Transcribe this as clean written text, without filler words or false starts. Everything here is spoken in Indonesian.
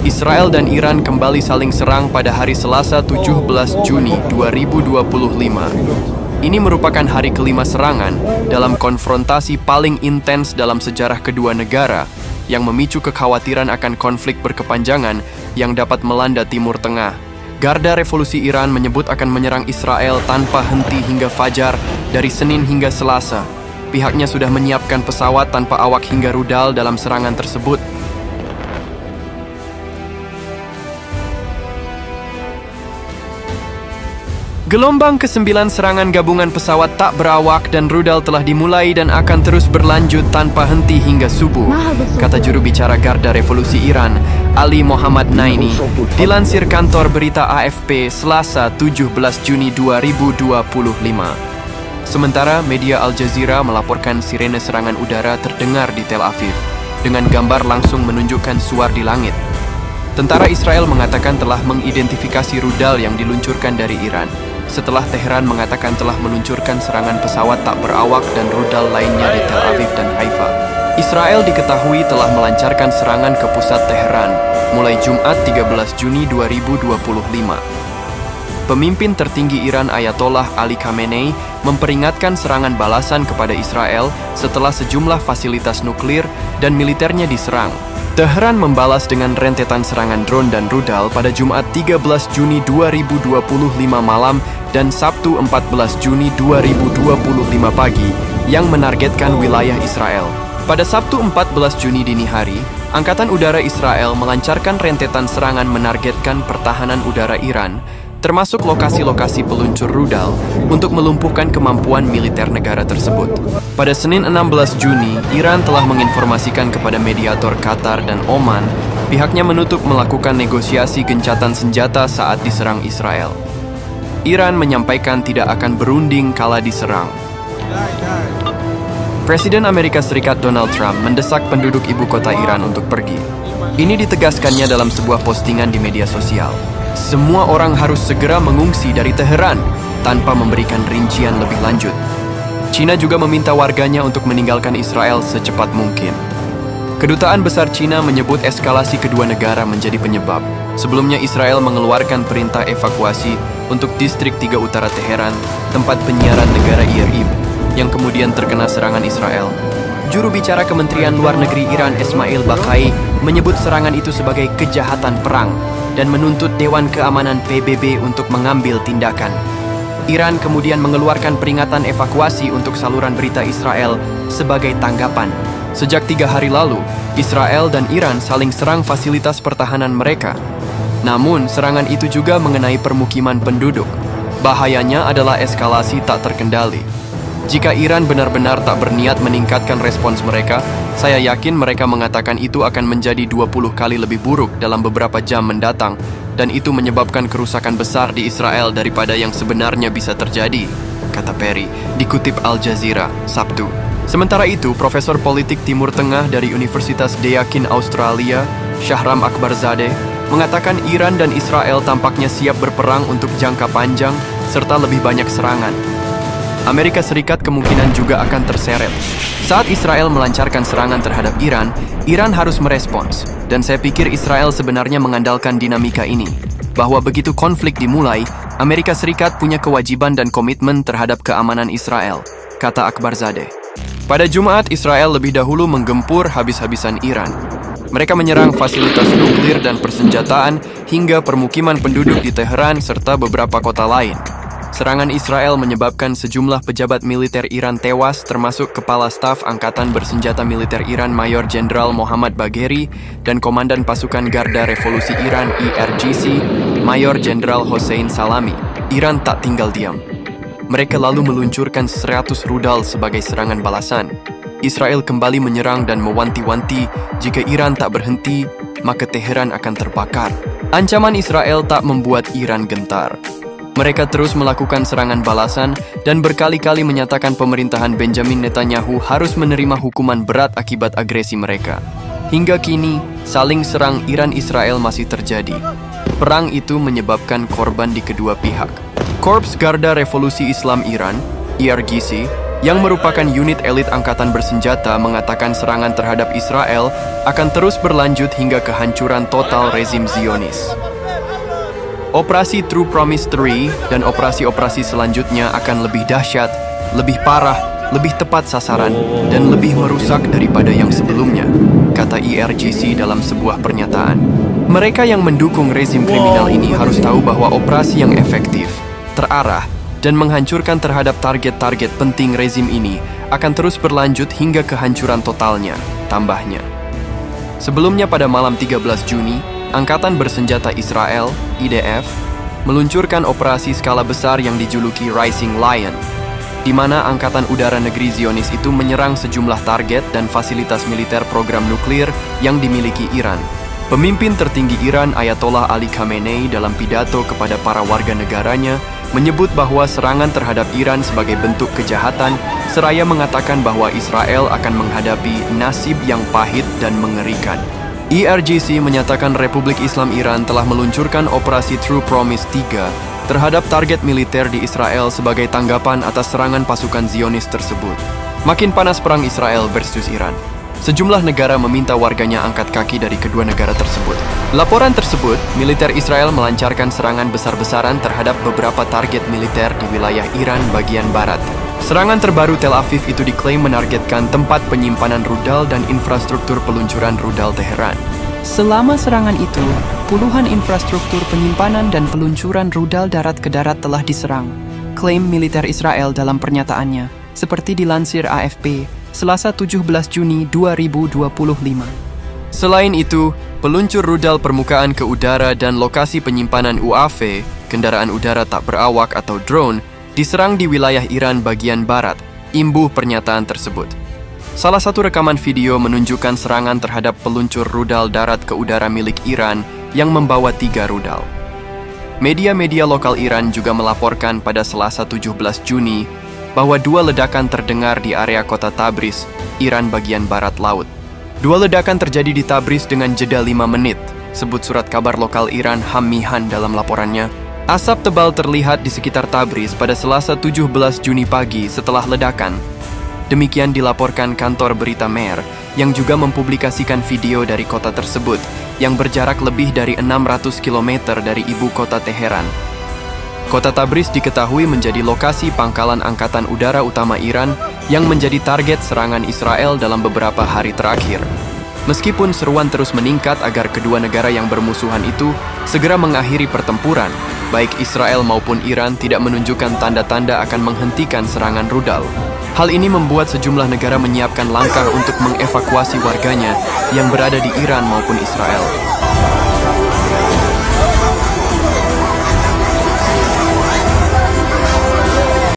Israel dan Iran kembali saling serang pada hari Selasa 17 Juni 2025. Ini merupakan hari kelima serangan dalam konfrontasi paling intens dalam sejarah kedua negara yang memicu kekhawatiran akan konflik berkepanjangan yang dapat melanda Timur Tengah. Garda Revolusi Iran menyebut akan menyerang Israel tanpa henti hingga fajar dari Senin hingga Selasa. Pihaknya sudah menyiapkan pesawat tanpa awak hingga rudal dalam serangan tersebut. Gelombang ke-9 serangan gabungan pesawat tak berawak dan rudal telah dimulai dan akan terus berlanjut tanpa henti hingga subuh, kata juru bicara Garda Revolusi Iran, Ali Mohammad Naini, dilansir kantor berita AFP Selasa 17 Juni 2025. Sementara media Al Jazeera melaporkan sirene serangan udara terdengar di Tel Aviv, dengan gambar langsung menunjukkan suar di langit. Tentara Israel mengatakan telah mengidentifikasi rudal yang diluncurkan dari Iran, setelah Teheran mengatakan telah meluncurkan serangan pesawat tak berawak dan rudal lainnya di Tel Aviv dan Haifa. Israel diketahui telah melancarkan serangan ke pusat Teheran mulai Jumat 13 Juni 2025. Pemimpin tertinggi Iran Ayatollah Ali Khamenei memperingatkan serangan balasan kepada Israel setelah sejumlah fasilitas nuklir dan militernya diserang. Teheran membalas dengan rentetan serangan drone dan rudal pada Jumat 13 Juni 2025 malam dan Sabtu 14 Juni 2025 pagi yang menargetkan wilayah Israel. Pada Sabtu 14 Juni dini hari, Angkatan Udara Israel melancarkan rentetan serangan menargetkan pertahanan udara Iran, termasuk lokasi-lokasi peluncur rudal, untuk melumpuhkan kemampuan militer negara tersebut. Pada Senin 16 Juni, Iran telah menginformasikan kepada mediator Qatar dan Oman, pihaknya menutup melakukan negosiasi gencatan senjata saat diserang Israel. Iran menyampaikan tidak akan berunding kala diserang. Presiden Amerika Serikat Donald Trump mendesak penduduk ibu kota Iran untuk pergi. Ini ditegaskannya dalam sebuah postingan di media sosial. Semua orang harus segera mengungsi dari Teheran tanpa memberikan rincian lebih lanjut. Cina juga meminta warganya untuk meninggalkan Israel secepat mungkin. Kedutaan Besar Cina menyebut eskalasi kedua negara menjadi penyebab. Sebelumnya Israel mengeluarkan perintah evakuasi untuk distrik 3 utara Teheran, tempat penyiaran negara IRIB, yang kemudian terkena serangan Israel. Juru bicara Kementerian Luar Negeri Iran Esmail Bakai menyebut serangan itu sebagai kejahatan perang dan menuntut Dewan Keamanan PBB untuk mengambil tindakan. Iran kemudian mengeluarkan peringatan evakuasi untuk saluran berita Israel sebagai tanggapan. Sejak 3 hari lalu, Israel dan Iran saling serang fasilitas pertahanan mereka. Namun, serangan itu juga mengenai permukiman penduduk. Bahayanya adalah eskalasi tak terkendali. Jika Iran benar-benar tak berniat meningkatkan respons mereka, saya yakin mereka mengatakan itu akan menjadi 20 kali lebih buruk dalam beberapa jam mendatang, dan itu menyebabkan kerusakan besar di Israel daripada yang sebenarnya bisa terjadi, kata Perry, dikutip Al Jazeera, Sabtu. Sementara itu, Profesor Politik Timur Tengah dari Universitas Deakin Australia, Shahram Akbarzadeh, mengatakan Iran dan Israel tampaknya siap berperang untuk jangka panjang serta lebih banyak serangan. Amerika Serikat kemungkinan juga akan terseret. Saat Israel melancarkan serangan terhadap Iran, Iran harus merespons. Dan saya pikir Israel sebenarnya mengandalkan dinamika ini. Bahwa begitu konflik dimulai, Amerika Serikat punya kewajiban dan komitmen terhadap keamanan Israel, kata Akbarzadeh. Pada Jumat, Israel lebih dahulu menggempur habis-habisan Iran. Mereka menyerang fasilitas nuklir dan persenjataan hingga permukiman penduduk di Teheran serta beberapa kota lain. Serangan Israel menyebabkan sejumlah pejabat militer Iran tewas, termasuk Kepala Staf Angkatan Bersenjata Militer Iran Mayor Jenderal Mohammad Bagheri dan Komandan Pasukan Garda Revolusi Iran IRGC, Mayor Jenderal Hossein Salami. Iran tak tinggal diam. Mereka lalu meluncurkan 100 rudal sebagai serangan balasan. Israel kembali menyerang dan mewanti-wanti jika Iran tak berhenti, maka Teheran akan terbakar. Ancaman Israel tak membuat Iran gentar. Mereka terus melakukan serangan balasan dan berkali-kali menyatakan pemerintahan Benjamin Netanyahu harus menerima hukuman berat akibat agresi mereka. Hingga kini, saling serang Iran-Israel masih terjadi. Perang itu menyebabkan korban di kedua pihak. Korps Garda Revolusi Islam Iran, IRGC, yang merupakan unit elit angkatan bersenjata, mengatakan serangan terhadap Israel akan terus berlanjut hingga kehancuran total rezim Zionis. Operasi True Promise 3 dan operasi-operasi selanjutnya akan lebih dahsyat, lebih parah, lebih tepat sasaran, dan lebih merusak daripada yang sebelumnya, kata IRGC dalam sebuah pernyataan. Mereka yang mendukung rezim kriminal ini harus tahu bahwa operasi yang efektif, terarah, dan menghancurkan terhadap target-target penting rezim ini akan terus berlanjut hingga kehancuran totalnya, tambahnya. Sebelumnya pada malam 13 Juni, Angkatan Bersenjata Israel, IDF, meluncurkan operasi skala besar yang dijuluki Rising Lion, di mana Angkatan Udara Negeri Zionis itu menyerang sejumlah target dan fasilitas militer program nuklir yang dimiliki Iran. Pemimpin tertinggi Iran Ayatollah Ali Khamenei dalam pidato kepada para warga negaranya menyebut bahwa serangan terhadap Iran sebagai bentuk kejahatan, seraya mengatakan bahwa Israel akan menghadapi nasib yang pahit dan mengerikan. IRGC menyatakan Republik Islam Iran telah meluncurkan operasi True Promise 3 terhadap target militer di Israel sebagai tanggapan atas serangan pasukan Zionis tersebut. Makin panas perang Israel versus Iran. Sejumlah negara meminta warganya angkat kaki dari kedua negara tersebut. Laporan tersebut, militer Israel melancarkan serangan besar-besaran terhadap beberapa target militer di wilayah Iran bagian barat. Serangan terbaru Tel Aviv itu diklaim menargetkan tempat penyimpanan rudal dan infrastruktur peluncuran rudal Teheran. Selama serangan itu, puluhan infrastruktur penyimpanan dan peluncuran rudal darat ke darat telah diserang, klaim militer Israel dalam pernyataannya, seperti dilansir AFP, Selasa 17 Juni 2025. Selain itu, peluncur rudal permukaan ke udara dan lokasi penyimpanan UAV, kendaraan udara tak berawak atau drone, diserang di wilayah Iran bagian barat, imbuh pernyataan tersebut. Salah satu rekaman video menunjukkan serangan terhadap peluncur rudal darat ke udara milik Iran yang membawa 3 rudal. Media-media lokal Iran juga melaporkan pada Selasa 17 Juni bahwa 2 ledakan terdengar di area kota Tabriz, Iran bagian barat laut. 2 ledakan terjadi di Tabriz dengan jeda 5 menit, sebut surat kabar lokal Iran Ham-Mihan dalam laporannya. Asap tebal terlihat di sekitar Tabriz pada Selasa 17 Juni pagi setelah ledakan. Demikian dilaporkan kantor berita Mer, yang juga mempublikasikan video dari kota tersebut, yang berjarak lebih dari 600 km dari ibu kota Teheran. Kota Tabriz diketahui menjadi lokasi pangkalan Angkatan Udara Utama Iran yang menjadi target serangan Israel dalam beberapa hari terakhir. Meskipun seruan terus meningkat agar kedua negara yang bermusuhan itu segera mengakhiri pertempuran, baik Israel maupun Iran tidak menunjukkan tanda-tanda akan menghentikan serangan rudal. Hal ini membuat sejumlah negara menyiapkan langkah untuk mengevakuasi warganya yang berada di Iran maupun Israel.